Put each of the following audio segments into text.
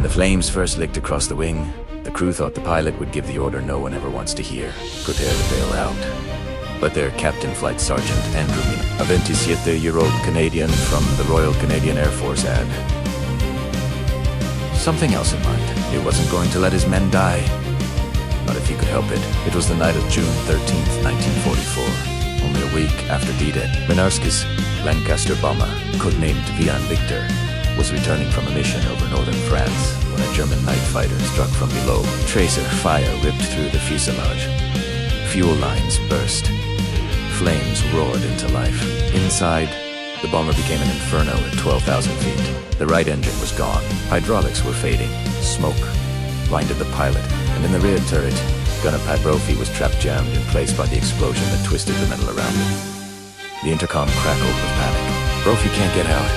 When the flames first licked across the wing, the crew thought the pilot would give the order no one ever wants to hear: prepare to bail out. But their Captain Flight Sergeant Andrew, a 27-year-old Canadian from the Royal Canadian Air Force, had something else in mind. He wasn't going to let his men die. Not if he could help it. It was the night of June 13th, 1944. Only a week after D-Day. Mynarski's Lancaster bomber, codenamed Vian Victor, was returning from a mission over northern France when a German night fighter struck from below. Tracer fire ripped through the fuselage. Fuel lines burst. Flames roared into life. Inside, the bomber became an inferno at 12,000 feet. The right engine was gone. Hydraulics were fading. Smoke blinded the pilot, and in the rear turret, gunner Pat Brophy was trapped jammed in place by the explosion that twisted the metal around him. The intercom crackled with panic. Brophy can't get out.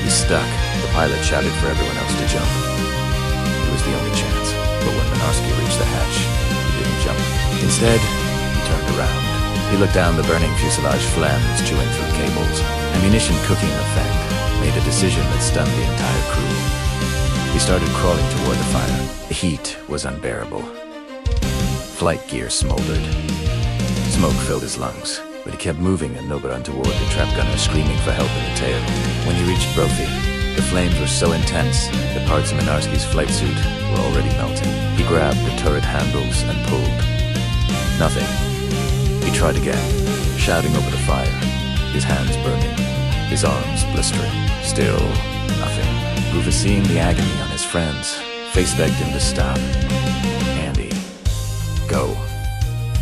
He's stuck. The pilot shouted for everyone else to jump. It was the only chance, but when Mynarski reached the hatch, he didn't jump. Instead, he turned around. He looked down the burning fuselage flames chewing through cables. Ammunition cooking a fang, made a decision that stunned the entire crew. He started crawling toward the fire. The heat was unbearable. Flight gear smoldered. Smoke filled his lungs, but he kept moving and no but untoward the trap gunner screaming for help in the tail. When he reached Brophy, the flames were so intense that parts of Mynarski's flight suit were already melting. He grabbed the turret handles and pulled. Nothing. He tried again, shouting over the fire, his hands burning, his arms blistering. Still nothing. Rufus, seeing the agony on his friend's face, begged him to stop. Andy, go.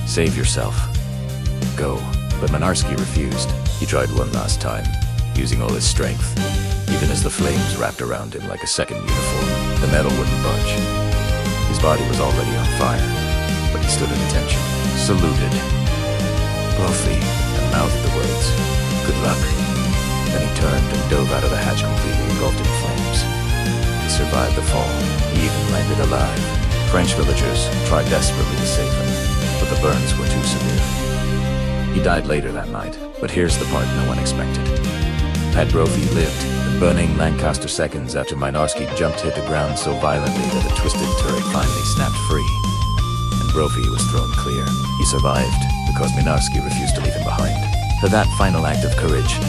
Save yourself. Go. But Mynarski refused. He tried one last time, using all his strength. Even as the flames wrapped around him like a second uniform, the metal wouldn't budge. His body was already on fire, but he stood at attention, saluted Brophy, and mouthed the words, "Good luck." Then he turned and dove out of the hatch, completely engulfed in flames. He survived the fall. He even landed alive. French villagers tried desperately to save him, but the burns were too severe. He died later that night, but here's the part no one expected. Pat Brophy lived, the burning Lancaster seconds after Mynarski jumped hit the ground so violently that the twisted turret finally snapped free, and Brophy was thrown clear. He survived because Mynarski refused to leave him behind. For that final act of courage,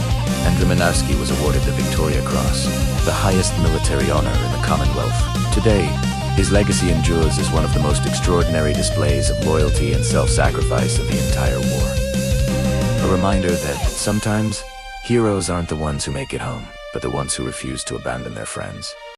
Andrew Mynarski was awarded the Victoria Cross, the highest military honor in the Commonwealth. Today, his legacy endures as one of the most extraordinary displays of loyalty and self-sacrifice of the entire war. A reminder that sometimes, heroes aren't the ones who make it home, but the ones who refuse to abandon their friends.